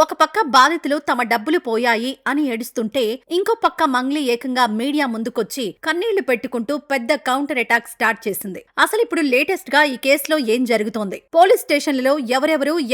ఒక పక్క బాధితులు తమ డబ్బులు పోయాయి అని ఏడుస్తుంటే ఇంకో పక్క మంగ్లీ ఏకంగా మీడియా ముందుకొచ్చి కన్నీళ్లు పెట్టుకుంటూ పెద్ద కౌంటర్ అటాక్ స్టార్ట్ చేసింది. అసలు ఇప్పుడు లేటెస్ట్ గా ఈ కేసులో ఏం జరుగుతోంది, పోలీస్ స్టేషన్లలో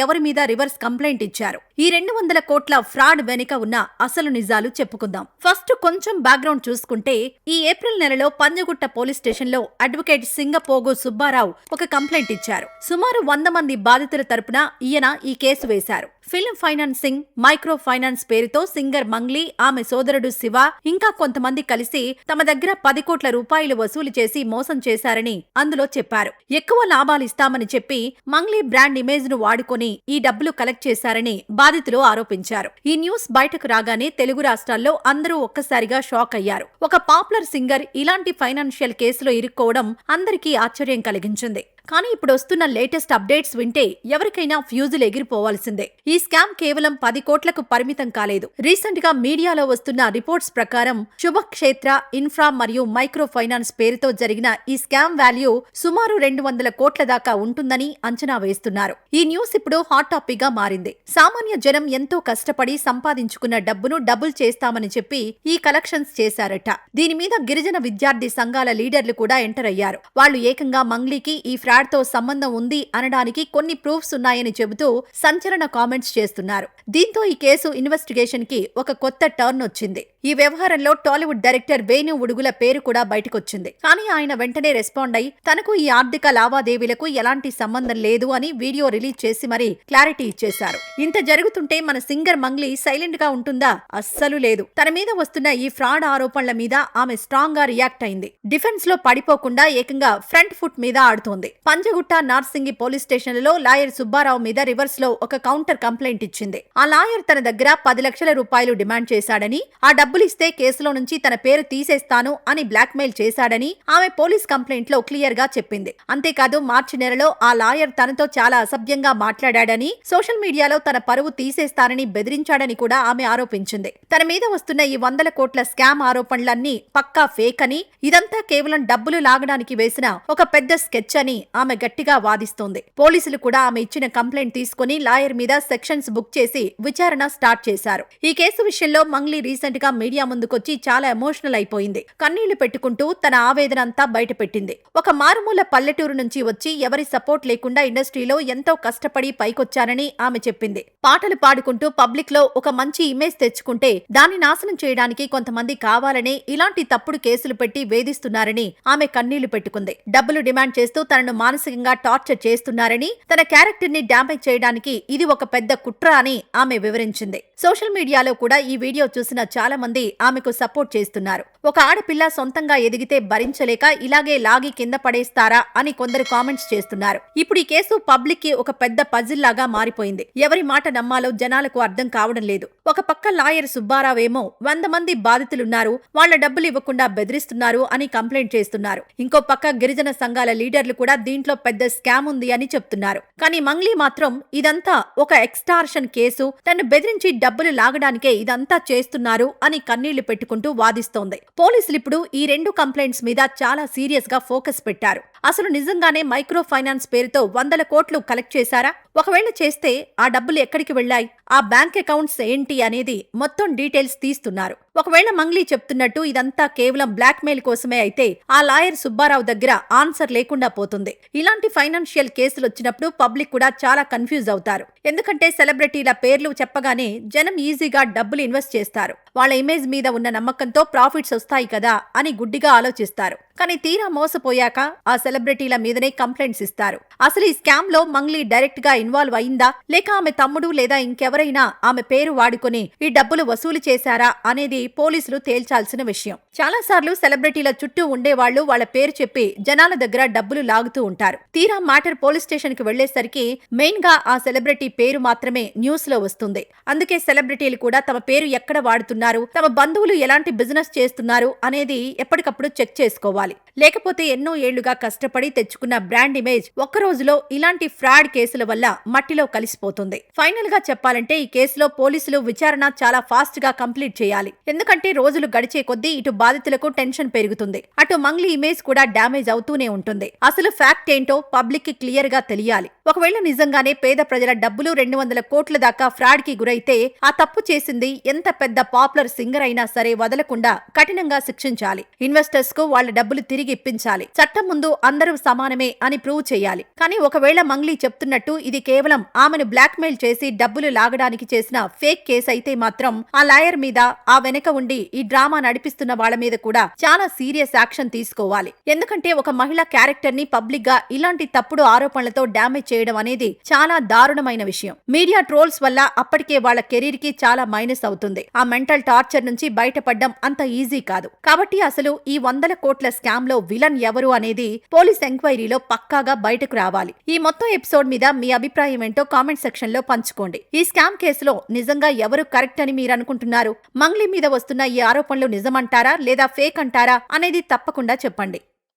ఎవరి మీద రివర్స్ కంప్లైంట్ ఇచ్చారు, ఈ 200 కోట్ల ఫ్రాడ్ వెనుక ఉన్న అసలు నిజాలు చెప్పుకుందాం. ఫస్ట్ కొంచెం బ్యాక్గ్రౌండ్ చూసుకుంటే ఈ ఏప్రిల్ నెలలో పంజగుట్ట పోలీస్ స్టేషన్ లో అడ్వకేట్ సింగపోగు సుబ్బారావు ఒక కంప్లైంట్ ఇచ్చారు. సుమారు 100 మంది బాధితుల తరపున ఈయన ఈ కేసు వేశారు. ఫిల్మ్ ఫైనాన్సింగ్, మైక్రో ఫైనాన్స్ పేరుతో సింగర్ మంగ్లీ, ఆమె సోదరుడు శివ ఇంకా కొంతమంది కలిసి తమ దగ్గర 10 కోట్ల రూపాయలు వసూలు చేసి మోసం చేశారని అందులో చెప్పారు. ఎక్కువ లాభాలిస్తామని చెప్పి మంగ్లీ బ్రాండ్ ఇమేజ్ ను వాడుకొని ఈ డబ్బులు కలెక్ట్ చేశారని బాధితులు ఆరోపించారు. ఈ న్యూస్ బయటకు రాగానే తెలుగు రాష్ట్రాల్లో అందరూ ఒక్కసారిగా షాక్ అయ్యారు. ఒక పాపులర్ సింగర్ ఇలాంటి ఫైనాన్షియల్ కేసులో ఇరుక్కోవడం అందరికీ ఆశ్చర్యం కలిగించింది. కానీ ఇప్పుడు వస్తున్న లేటెస్ట్ అప్డేట్స్ వింటే ఎవరికైనా ఫ్యూజులు ఎగిరిపోవాల్సిందే. ఈ స్కామ్ కేవలం 10 కోట్లకు పరిమితం కాలేదు. రీసెంట్ గా మీడియాలో వస్తున్న రిపోర్ట్స్ ప్రకారం శుభక్షేత్ర ఇన్ఫ్రా మరియు మైక్రో ఫైనాన్స్ పేరుతో జరిగిన ఈ స్కామ్ వాల్యూ సుమారు 200 కోట్ల దాకా ఉంటుందని అంచనా వేస్తున్నారు. ఈ న్యూస్ ఇప్పుడు హాట్ టాపిక్ గా మారింది. సామాన్య జనం ఎంతో కష్టపడి సంపాదించుకున్న డబ్బును డబుల్ చేస్తామని చెప్పి ఈ కలెక్షన్స్ చేశారట. దీని మీద గిరిజన విద్యార్థి సంఘాల లీడర్లు కూడా ఎంటర్ అయ్యారు. వాళ్లు ఏకంగా మంగ్లీకి ఈ తో సంబంధం ఉంది అనడానికి కొన్ని ప్రూఫ్స్ ఉన్నాయని చెబుతూ సంచలన కామెంట్స్ చేస్తున్నారు. దీంతో ఈ కేసు ఇన్వెస్టిగేషన్ కి ఒక కొత్త టర్న్ వచ్చింది. ఈ వ్యవహారంలో టాలీవుడ్ డైరెక్టర్ వేణు ఉడుగుల పేరు కూడా బయటకొచ్చింది. కానీ ఆయన వెంటనే రెస్పాండ్ అయి తనకు ఈ ఆర్థిక లావాదేవీలకు ఎలాంటి సంబంధం లేదు అని వీడియో రిలీజ్ చేసి మరీ క్లారిటీ ఇచ్చేశారు. ఇంత జరుగుతుంటే మన సింగర్ మంగ్లీ సైలెంట్ గా ఉంటుందా? అస్సలు లేదు. తన మీద వస్తున్న ఈ ఫ్రాడ్ ఆరోపణల మీద ఆమె స్ట్రాంగ్ గా రియాక్ట్ అయింది. డిఫెన్స్ లో పడిపోకుండా ఏకంగా ఫ్రంట్ ఫుట్ మీద ఆడుతోంది. పంజగుట్ట, నార్సింగి పోలీస్ స్టేషన్లలో లాయర్ సుబ్బారావు మీద రివర్స్ లో ఒక కౌంటర్ కంప్లైంట్ ఇచ్చింది. ఆ లాయర్ తన దగ్గర 10 లక్షల రూపాయలు డిమాండ్ చేశాడని, ఆ డబ్బులిస్తే కేసులో నుంచి తన పేరు తీసేస్తాను అని బ్లాక్మెయిల్ చేశాడని ఆమె పోలీస్ కంప్లైంట్ లో క్లియర్ గా చెప్పింది. అంతేకాదు మార్చి నెలలో ఆ లాయర్ తనతో చాలా అసభ్యంగా మాట్లాడాడని, సోషల్ మీడియాలో తన పరువు తీసేస్తానని బెదిరించాడని కూడా ఆమె ఆరోపించింది. తన మీద వస్తున్న ఈ 100 కోట్ల స్కామ్ ఆరోపణలన్నీ పక్కా ఫేక్ అని, ఇదంతా కేవలం డబ్బులు లాగడానికి వేసిన ఒక పెద్ద స్కెచ్ అని ఆమె గట్టిగా వాదిస్తోంది. పోలీసులు కూడా ఆమె ఇచ్చిన కంప్లైంట్ తీసుకుని లాయర్ మీద సెక్షన్స్ బుక్ చేసి విచారణ స్టార్ట్ చేశారు. ఈ కేసు విషయంలో మంగ్లీ రీసెంట్ గా మీడియా ముందుకొచ్చి చాలా ఎమోషనల్ అయిపోయింది. కన్నీళ్లు పెట్టుకుంటూ తన ఆవేదన అంతా బయటపెట్టింది. ఒక మారుమూల పల్లెటూరు నుంచి వచ్చి ఎవరి సపోర్ట్ లేకుండా ఇండస్ట్రీలో ఎంతో కష్టపడి పైకొచ్చానని ఆమె చెప్పింది. పాటలు పాడుకుంటూ పబ్లిక్ లో ఒక మంచి ఇమేజ్ తెచ్చుకుంటే దాన్ని నాశనం చేయడానికి కొంతమంది కావాలనే ఇలాంటి తప్పుడు కేసులు పెట్టి వేధిస్తున్నారని ఆమె కన్నీళ్లు పెట్టుకుంది. డబ్బులు డిమాండ్ చేస్తూ తనను మానసికంగా టార్చర్ చేస్తున్నారని, తన క్యారెక్టర్ ని డ్యామేజ్ చేయడానికి ఇది ఒక పెద్ద కుట్ర అని ఆమె వివరించింది. సోషల్ మీడియాలో కూడా ఈ వీడియో చూసిన చాలా మంది ఆమెకు సపోర్ట్ చేస్తున్నారు. ఒక ఆడపిల్ల సొంతంగా ఎదిగితే భరించలేక ఇలాగే లాగి కింద పడేస్తారా అని కొందరు కామెంట్స్ చేస్తున్నారు. ఇప్పుడు ఈ కేసు పబ్లిక్ కి ఒక పెద్ద పజిల్ లాగా మారిపోయింది. ఎవరి మాట నమ్మాలో జనాలకు అర్థం కావడం లేదు. ఒక పక్క లాయర్ సుబ్బారావు ఏమో 100 మంది బాధితులున్నారు, వాళ్ల డబ్బులు ఇవ్వకుండా బెదిరిస్తున్నారు అని కంప్లైంట్ చేస్తున్నారు. ఇంకో పక్క గిరిజన సంఘాల లీడర్లు కూడా దీంట్లో పెద్ద స్కామ్ ఉంది అని చెప్తున్నారు. కానీ మంగ్లీ మాత్రం ఇదంతా ఒక ఎక్స్టార్షన్ కేసు, తను బెదిరించి డబ్బులు లాగడానికే ఇదంతా చేస్తున్నారు అని కన్నీళ్లు పెట్టుకుంటూ వాదిస్తోంది. పోలీసులు ఇప్పుడు ఈ 2 కంప్లైంట్స్ మీద చాలా సీరియస్ గా ఫోకస్ పెట్టారు. అసలు నిజంగానే మైక్రో ఫైనాన్స్ పేరుతో 100 కోట్లు కలెక్ట్ చేశారా? ఒకవేళ చేస్తే ఆ డబ్బులు ఎక్కడికి వెళ్లాయి, ఆ బ్యాంక్ అకౌంట్స్ ఏంటి అనేది మొత్తం డీటెయిల్స్ తీస్తున్నారు. ఒకవేళ మంగ్లీ చెప్తున్నట్టు ఇదంతా కేవలం బ్లాక్ మెయిల్ కోసమే అయితే ఆ లాయర్ సుబ్బారావు దగ్గర ఆన్సర్ లేకుండా పోతుంది. ఇలాంటి ఫైనాన్షియల్ కేసులు వచ్చినప్పుడు పబ్లిక్ కూడా చాలా కన్ఫ్యూజ్ అవుతారు. ఎందుకంటే సెలబ్రిటీల పేర్లు చెప్పగానే జనం ఈజీగా డబ్బులు ఇన్వెస్ట్ చేస్తారు. వాళ్ళ ఇమేజ్ మీద ఉన్న నమ్మకంతో ప్రాఫిట్స్ వస్తాయి కదా అని గుడ్డిగా ఆలోచిస్తారు. కానీ తీరా మోసపోయాక ఆ సెలబ్రిటీల మీదనే కంప్లైంట్స్ ఇస్తారు. అసలు ఈ స్కామ్ లో మంగ్లీ డైరెక్ట్ గా ఇన్వాల్వ్ అయిందా, లేక ఆమె తమ్ముడు లేదా ఇంకెవరైనా ఆమె పేరు వాడుకొని ఈ డబ్బులు వసూలు చేశారా అనేది పోలీసులు తేల్చాల్సిన విషయం. చాలా సార్లు సెలబ్రిటీల చుట్టూ ఉండేవాళ్లు వాళ్ళ పేరు చెప్పి జనాల దగ్గర డబ్బులు లాగుతూ ఉంటారు. తీరా మ్యాటర్ పోలీస్ స్టేషన్ కి వెళ్లేసరికి మెయిన్ గా ఆ సెలబ్రిటీ పేరు మాత్రమే న్యూస్ లో వస్తుంది. అందుకే సెలబ్రిటీలు కూడా తమ పేరు ఎక్కడ వాడుతున్నారు, తమ బంధువులు ఎలాంటి బిజినెస్ చేస్తున్నారు అనేది ఎప్పటికప్పుడు చెక్ చేసుకోవాలి. కావాలి. లేకపోతే ఎన్నో ఏళ్లుగా కష్టపడి తెచ్చుకున్న బ్రాండ్ ఇమేజ్ ఒక్క రోజులో ఇలాంటి ఫ్రాడ్ కేసుల వల్ల మట్టిలో కలిసిపోతుంది. ఫైనల్ గా చెప్పాలంటే ఈ కేసులో పోలీసులు విచారణ చాలా ఫాస్ట్ గా కంప్లీట్ చేయాలి. ఎందుకంటే రోజులు గడిచే కొద్దీ ఇటు బాధితులకు టెన్షన్ పెరుగుతుంది, అటు మంగ్లీ ఇమేజ్ కూడా డ్యామేజ్ అవుతూనే ఉంటుంది. అసలు ఫ్యాక్ట్ ఏంటో పబ్లిక్ కి క్లియర్ గా తెలియాలి. ఒకవేళ నిజంగానే పేద ప్రజల డబ్బులు 200 కోట్ల దాకా ఫ్రాడ్ కి గురైతే ఆ తప్పు చేసింది ఎంత పెద్ద పాపులర్ సింగర్ అయినా సరే వదలకుండా కఠినంగా శిక్షించాలి. ఇన్వెస్టర్స్ కు వాళ్ళ డబ్బులు తిరిగి ఇప్పించాలి. చట్టం ముందు అందరూ సమానమే అని ప్రూవ్ చేయాలి. కానీ ఒకవేళ మంగ్లీ చెప్తున్నట్టు ఇది కేవలం ఆమెను బ్లాక్ మెయిల్ చేసి డబ్బులు లాగడానికి చేసిన ఫేక్ కేసు అయితే మాత్రం ఆ లాయర్ మీద, ఆ వెనక ఉండి ఈ డ్రామా నడిపిస్తున్న వాళ్ళ మీద కూడా చాలా సీరియస్ యాక్షన్ తీసుకోవాలి. ఎందుకంటే ఒక మహిళ క్యారెక్టర్ ని పబ్లిక్ గా ఇలాంటి తప్పుడు ఆరోపణలతో డ్యామేజ్ చేయడం అనేది చాలా దారుణమైన విషయం. మీడియా ట్రోల్స్ వల్ల అప్పటికే వాళ్ళ కెరీర్ కి చాలా మైనస్ అవుతుంది. ఆ మెంటల్ టార్చర్ నుంచి బయటపడడం అంత ఈజీ కాదు. కాబట్టి అసలు ఈ 100 కోట్ల స్కామ్ లో విలన్ ఎవరు అనేది పోలీస్ ఎంక్వైరీలో పక్కాగా బయటకు రావాలి. ఈ మొత్తం ఎపిసోడ్ మీద మీ అభిప్రాయం ఏంటో కామెంట్ సెక్షన్ లో పంచుకోండి. ఈ స్కామ్ కేసులో నిజంగా ఎవరు కరెక్ట్ అని మీరు అనుకుంటున్నారు? మంగ్లీ మీద వస్తున్న ఈ ఆరోపణలు నిజమంటారా లేదా ఫేక్ అంటారా అనేది తప్పకుండా చెప్పండి.